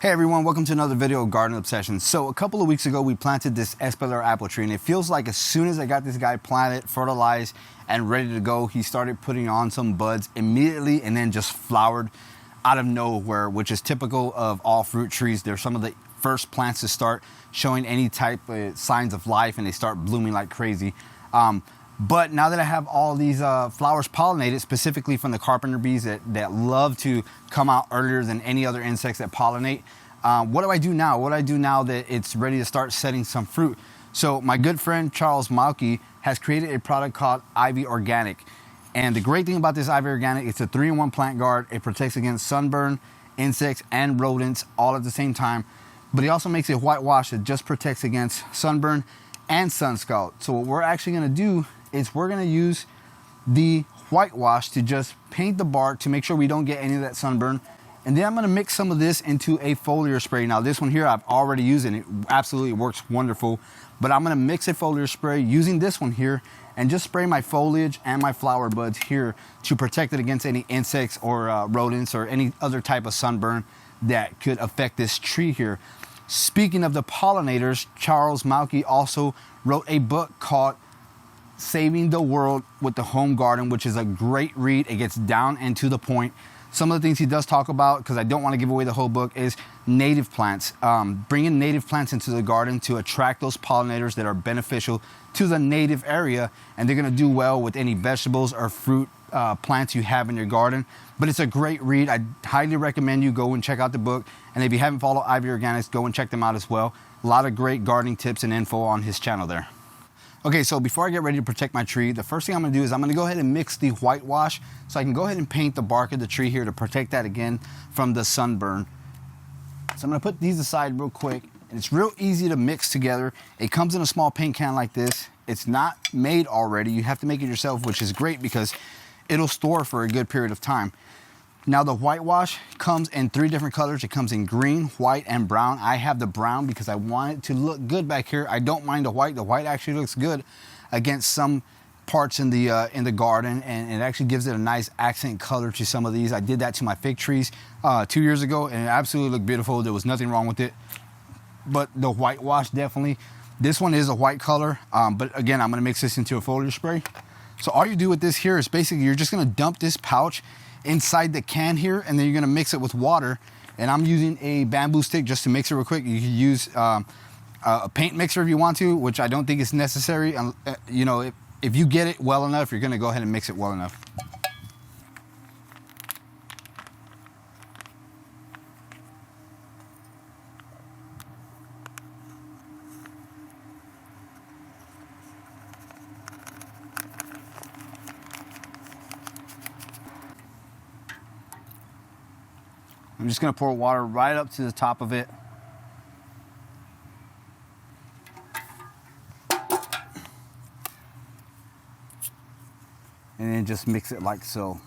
Hey everyone, welcome to another video of Garden Obsessions. So a couple of weeks ago we planted this Espalier apple tree, and it feels like as soon as I got this guy planted, fertilized, and ready to go, he started putting on some buds immediately and then just flowered out of nowhere, which is typical of all fruit trees. They're some of the first plants to start showing any type of signs of life, and they start blooming like crazy. But now that I have all these flowers pollinated, specifically from the carpenter bees that love to come out earlier than any other insects that pollinate, what do I do now? What do I do now that it's ready to start setting some fruit? So my good friend Charles Malki has created a product called ivorganic. And the great thing about this ivorganic, it's a 3-in-1 plant guard. It protects against sunburn, insects, and rodents all at the same time. But he also makes a whitewash that just protects against sunburn and sun scald. So what we're actually gonna do is we're gonna use the whitewash to just paint the bark to make sure we don't get any of that sunburn. And then I'm gonna mix some of this into a foliar spray. Now this one here I've already used and it absolutely works wonderful. But I'm gonna mix a foliar spray using this one here and just spray my foliage and my flower buds here to protect it against any insects or rodents or any other type of sunburn that could affect this tree here. Speaking of the pollinators, Charles Malki also wrote a book called Saving the World with the Home Garden, which is a great read. It gets down and to the point. Some of the things he does talk about, because I don't want to give away the whole book, is native plants. Bringing native plants into the garden to attract those pollinators that are beneficial to the native area, and they're going to do well with any vegetables or fruit plants you have in your garden. But it's a great read. I highly recommend you go and check out the book. And if you haven't followed Ivy Organics, go and check them out as well. A lot of great gardening tips and info on his channel there. Okay, so before I get ready to protect my tree, the first thing I'm gonna do is I'm gonna go ahead and mix the whitewash so I can go ahead and paint the bark of the tree here to protect that again from the sunburn. So I'm gonna put these aside real quick, and it's real easy to mix together. It comes in a small paint can like this. It's not made already. You have to make it yourself, which is great because it'll store for a good period of time. Now the whitewash comes in 3 different colors. It comes in green, white, and brown. I have the brown because I want it to look good back here. I don't mind the white. The white actually looks good against some parts in the garden, and it actually gives it a nice accent color to some of these. I did that to my fig trees 2 years ago, and it absolutely looked beautiful. There was nothing wrong with it. But the whitewash definitely. This one is a white color, but again, I'm gonna mix this into a foliar spray. So all you do with this here is basically you're just gonna dump this pouch inside the can here, and then you're gonna mix it with water. And I'm using a bamboo stick just to mix it real quick. You can use a paint mixer if you want to, which I don't think is necessary. You know, if you get it well enough, you're gonna go ahead and mix it well enough. I'm just gonna pour water right up to the top of it. And then just mix it like so. All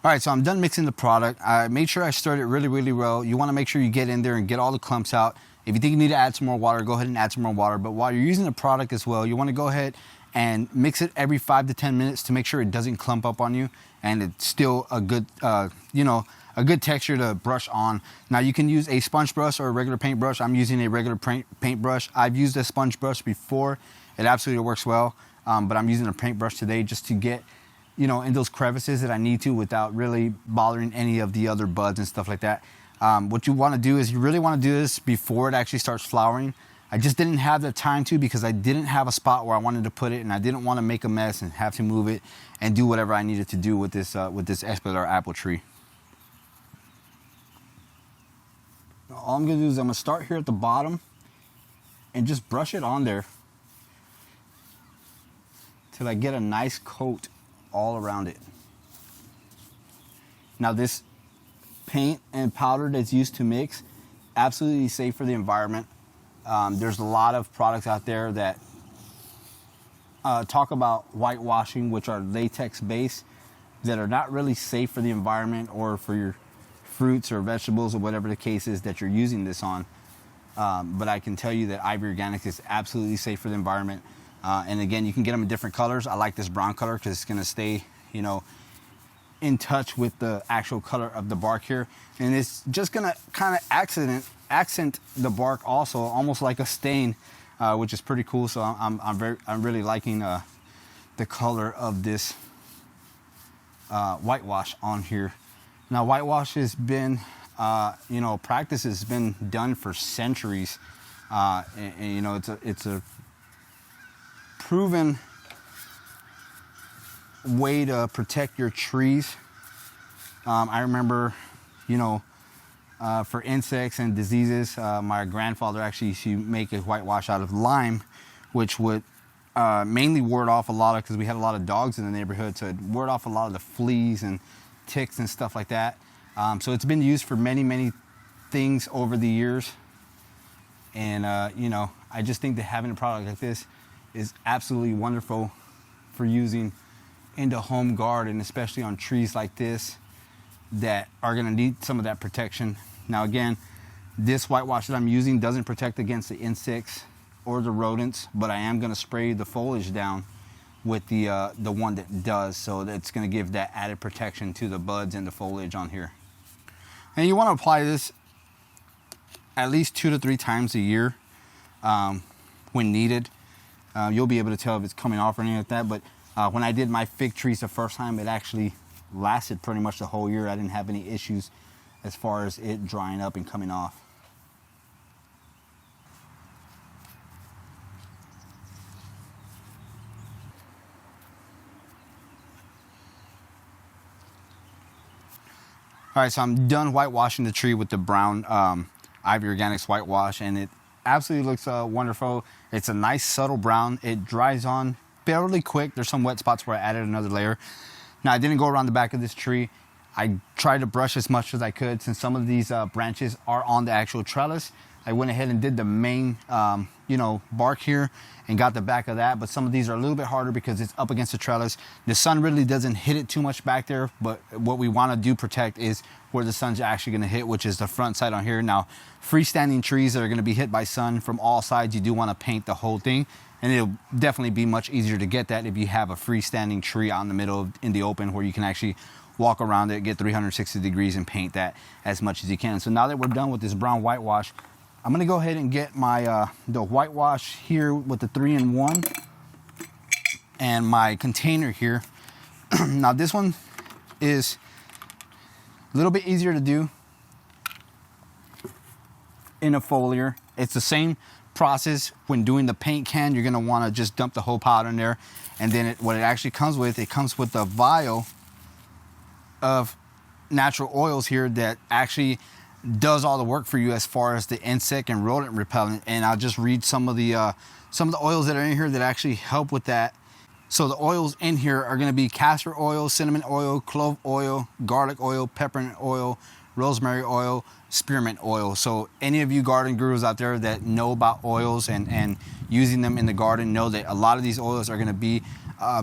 right, so I'm done mixing the product. I made sure I stirred it really, really well. You wanna make sure you get in there and get all the clumps out. If you think you need to add some more water, go ahead and add some more water. But while you're using the product as well, you wanna go ahead and mix it every 5 to 10 minutes to make sure it doesn't clump up on you, and it's still a good, you know, a good texture to brush on. Now you can use a sponge brush or a regular paint brush. I'm using a regular paint brush. I've used a sponge brush before. It absolutely works well, but I'm using a paint brush today just to get, you know, in those crevices that I need to without really bothering any of the other buds and stuff like that. What you want to do is you really want to do this before it actually starts flowering. I just didn't have the time to because I didn't have a spot where I wanted to put it, and I didn't want to make a mess and have to move it and do whatever I needed to do with this Espalier apple tree. All I'm going to do is I'm going to start here at the bottom and just brush it on there till I get a nice coat all around it. Now this paint and powder that's used to mix, absolutely safe for the environment. There's a lot of products out there that talk about whitewashing, which are latex based, that are not really safe for the environment or for your fruits or vegetables or whatever the case is that you're using this on. But I can tell you that Ivy Organics is absolutely safe for the environment. And again, you can get them in different colors. I like this brown color because it's going to stay, you know, in touch with the actual color of the bark here, and it's just gonna kind of accent the bark also, almost like a stain, which is pretty cool. So I'm really liking the color of this whitewash on here. Now, whitewash has been you know, practice has been done for centuries, and you know, it's a proven way to protect your trees. I remember, you know, for insects and diseases, my grandfather actually used to make a whitewash out of lime, which would mainly ward off a lot of, because we had a lot of dogs in the neighborhood, so it ward off a lot of the fleas and ticks and stuff like that. So it's been used for many things over the years. And, you know, I just think that having a product like this is absolutely wonderful for using in the home garden, especially on trees like this that are gonna need some of that protection. Now again, this whitewash that I'm using doesn't protect against the insects or the rodents, but I am gonna spray the foliage down with the one that does, so that's gonna give that added protection to the buds and the foliage on here. And you wanna apply this at least 2 to 3 times a year when needed. You'll be able to tell if it's coming off or anything like that, but when I did my fig trees the first time, it actually lasted pretty much the whole year. I didn't have any issues as far as it drying up and coming off. All right, so I'm done whitewashing the tree with the brown Ivy Organics whitewash, and it absolutely looks wonderful. It's a nice subtle brown. It dries on fairly quick. There's some wet spots where I added another layer. Now, I didn't go around the back of this tree. I tried to brush as much as I could, since some of these branches are on the actual trellis. I went ahead and did the main, you know, bark here and got the back of that, but some of these are a little bit harder because it's up against the trellis. The sun really doesn't hit it too much back there, but what we want to do protect is where the sun's actually going to hit, which is the front side on here. Now, freestanding trees that are going to be hit by sun from all sides, you do want to paint the whole thing, and it'll definitely be much easier to get that if you have a freestanding tree out in the middle in the open where you can actually walk around it, get 360 degrees and paint that as much as you can. So now that we're done with this brown whitewash, I'm gonna go ahead and get my the whitewash here with the 3-in-1 and my container here. Now this one is a little bit easier to do in a foliar. It's the same process when doing the paint can. You're gonna wanna just dump the whole powder in there, and then what it actually comes with, it comes with a vial of natural oils here that actually does all the work for you as far as the insect and rodent repellent. And I'll just read some of the oils that are in here that actually help with that. So the oils in here are going to be castor oil, cinnamon oil, clove oil, garlic oil, peppermint oil, rosemary oil, spearmint oil. So any of you garden gurus out there that know about oils and using them in the garden know that a lot of these oils are going to be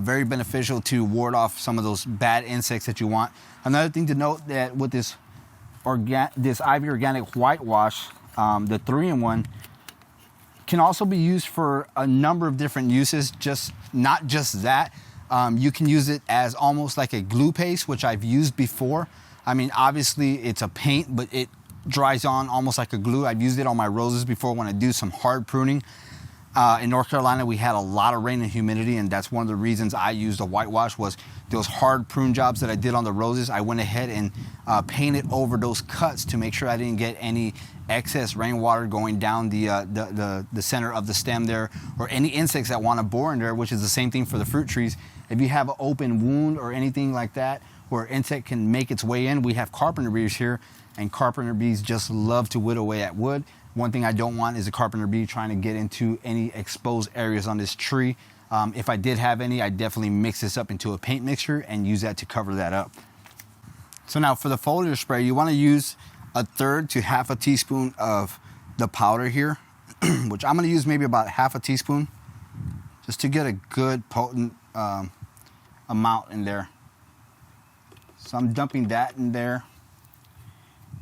very beneficial to ward off some of those bad insects that you want. Another thing to note, that with this Ivy Organic whitewash, the 3-in-1 can also be used for a number of different uses, not just that. You can use it as almost like a glue paste, which I've used before. I mean, obviously it's a paint, but it dries on almost like a glue. I've used it on my roses before when I do some hard pruning. In North Carolina, we had a lot of rain and humidity, and that's one of the reasons I used a whitewash. Was those hard prune jobs that I did on the roses, I went ahead and painted over those cuts to make sure I didn't get any excess rainwater going down the center of the stem there, or any insects that want to bore in there, which is the same thing for the fruit trees. If you have an open wound or anything like that where insect can make its way in, we have carpenter bees here, and carpenter bees just love to whittle away at wood. One thing I don't want is a carpenter bee trying to get into any exposed areas on this tree. If I did have any, I'd definitely mix this up into a paint mixture and use that to cover that up. So now for the foliar spray, you want to use 1/3 to 1/2 teaspoon of the powder here, which I'm going to use maybe about 1/2 teaspoon, just to get a good potent amount in there. So I'm dumping that in there.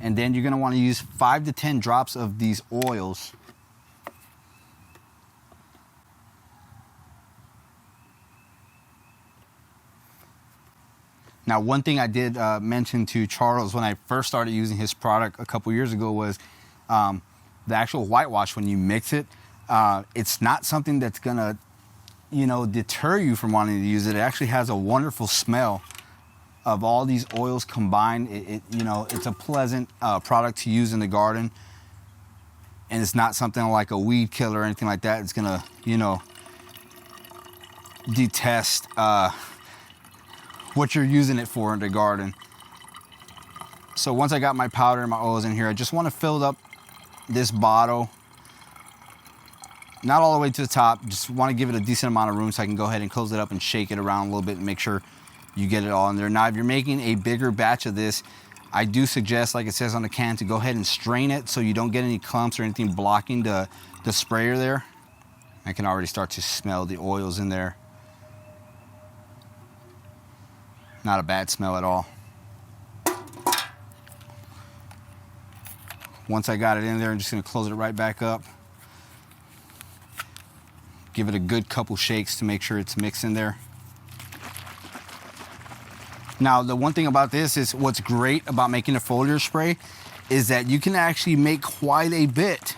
And then you're going to want to use 5 to 10 drops of these oils. Now, one thing I did mention to Charles when I first started using his product a couple years ago was the actual whitewash. When you mix it, it's not something that's gonna, deter you from wanting to use it. It actually has a wonderful smell of all these oils combined. It's a pleasant product to use in the garden, and it's not something like a weed killer or anything like that. It's gonna, detest what you're using it for in the garden. So once I got my powder and my oils in here, I just want to fill up this bottle, not all the way to the top, just want to give it a decent amount of room so I can go ahead and close it up and shake it around a little bit and make sure you get it all in there. Now, if you're making a bigger batch of this, I do suggest, like it says on the can, to go ahead and strain it so you don't get any clumps or anything blocking the sprayer there. I can already start to smell the oils in there. Not a bad smell at all. Once I got it in there, I'm just gonna close it right back up. Give it a good couple shakes to make sure it's mixed in there. Now, the one thing about this is what's great about making a foliar spray is that you can actually make quite a bit.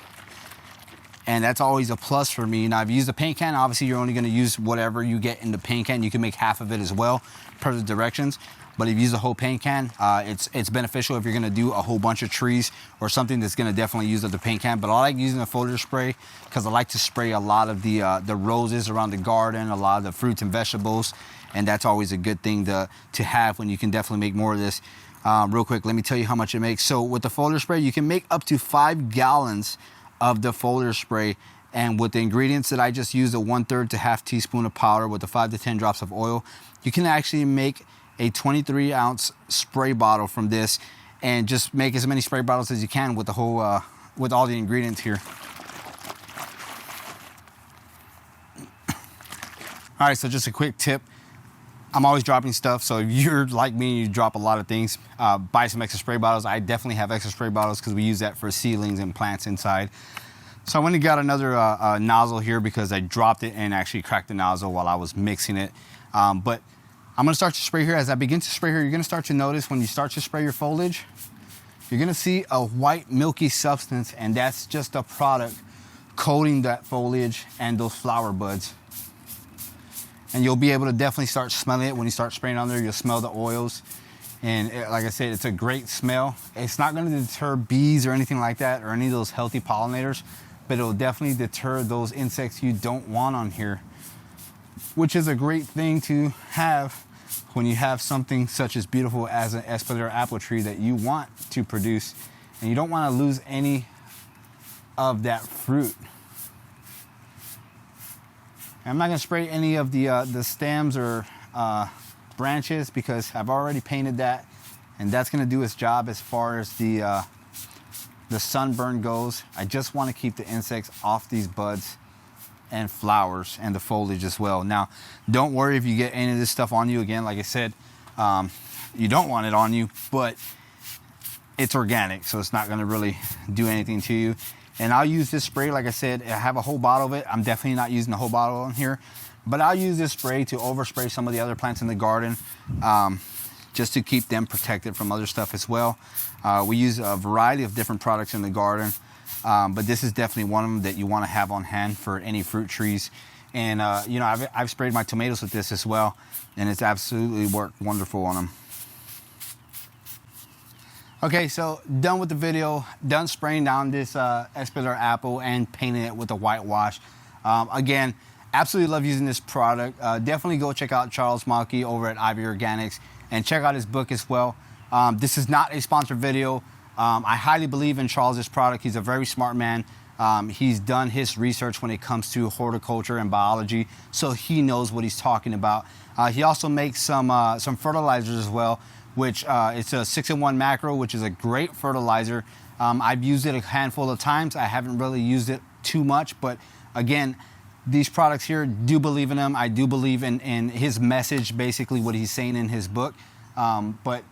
And that's always a plus for me. Now, I've used a paint can. Obviously, you're only gonna use whatever you get in the paint can. You can make half of it as well, per the directions. But if you use a whole paint can, it's beneficial if you're gonna do a whole bunch of trees or something that's gonna definitely use up the paint can. But I like using a foliar spray because I like to spray a lot of the roses around the garden, a lot of the fruits and vegetables. And that's always a good thing to have when you can definitely make more of this. Real quick, let me tell you how much it makes. So with the foliar spray, you can make up to 5 gallons of the foliar spray, and with the ingredients that I just used, a 1/3 to half teaspoon of powder with the 5 to 10 drops of oil, you can actually make a 23-ounce spray bottle from this, and just make as many spray bottles as you can with the whole with all the ingredients here. All right, so just a quick tip. I'm always dropping stuff, so if you're like me and you drop a lot of things, buy some extra spray bottles. I definitely have extra spray bottles because we use that for seedlings and plants inside. So I went and got another nozzle here because I dropped it and actually cracked the nozzle while I was mixing it. But I'm gonna start to spray here. As I begin to spray here, you're gonna start to notice when you start to spray your foliage, you're gonna see a white milky substance, and that's just a product coating that foliage and those flower buds. And you'll be able to definitely start smelling it when you start spraying on there. You'll smell the oils. And like I said, it's a great smell. It's not gonna deter bees or anything like that, or any of those healthy pollinators, but it'll definitely deter those insects you don't want on here, which is a great thing to have when you have something such as beautiful as an Espalier apple tree that you want to produce, and you don't wanna lose any of that fruit. I'm not gonna spray any of the stems or branches because I've already painted that, and that's gonna do its job as far as the sunburn goes. I just wanna keep the insects off these buds and flowers and the foliage as well. Now, don't worry if you get any of this stuff on you. Again, like I said, you don't want it on you, but it's organic, so it's not gonna really do anything to you. And I'll use this spray, like I said, I have a whole bottle of it. I'm definitely not using the whole bottle on here, but I'll use this spray to overspray some of the other plants in the garden, just to keep them protected from other stuff as well. We use a variety of different products in the garden, but this is definitely one of them that you want to have on hand for any fruit trees. And I've sprayed my tomatoes with this as well, and it's absolutely worked wonderful on them. Okay, so done with the video, done spraying down this Espalier apple and painting it with a whitewash. Again, absolutely love using this product. Definitely go check out Charles Malki over at ivorganics and check out his book as well. This is not a sponsored video. I highly believe in Charles's product. He's a very smart man. He's done his research when it comes to horticulture and biology, so he knows what he's talking about. He also makes some fertilizers as well, which it's a 6-in-1 macro, which is a great fertilizer. I've used it a handful of times. I haven't really used it too much, but again, these products here, do believe in them. I do believe in his message, basically what he's saying in his book. But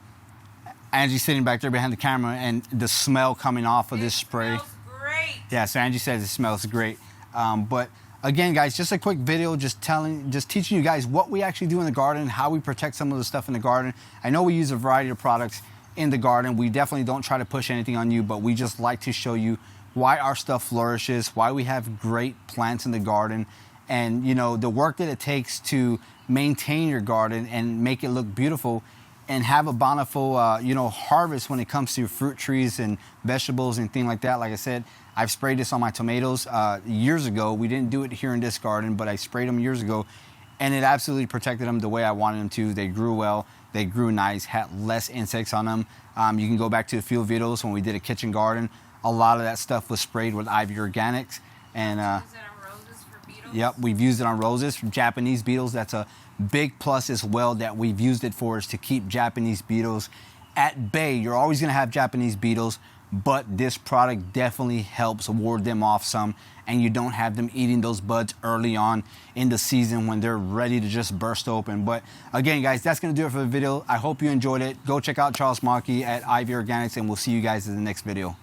Angie's sitting back there behind the camera, and the smell coming off of this spray. It smells great. Yeah, so Angie says it smells great. But again, guys, just a quick video just teaching you guys what we actually do in the garden, how we protect some of the stuff in the garden. I know we use a variety of products in the garden. We definitely don't try to push anything on you, but we just like to show you why our stuff flourishes, why we have great plants in the garden, and you know, the work that it takes to maintain your garden and make it look beautiful and have a bountiful you know, harvest when it comes to fruit trees and vegetables and things like that. Like I said, I've sprayed this on my tomatoes years ago. We didn't do it here in this garden, but I sprayed them years ago, and it absolutely protected them the way I wanted them to. They grew well, they grew nice, had less insects on them. You can go back to the field videos when we did a kitchen garden. A lot of that stuff was sprayed with Ivorganics. And use it on roses for beetles? Yep, we've used it on roses from Japanese beetles. That's a big plus as well that we've used it for, is to keep Japanese beetles at bay. You're always gonna have Japanese beetles, but this product definitely helps ward them off some, and you don't have them eating those buds early on in the season when they're ready to just burst open. But again, guys, that's gonna do it for the video. I hope you enjoyed it. Go check out Charles Malki at Ivy Organics, and we'll see you guys in the next video.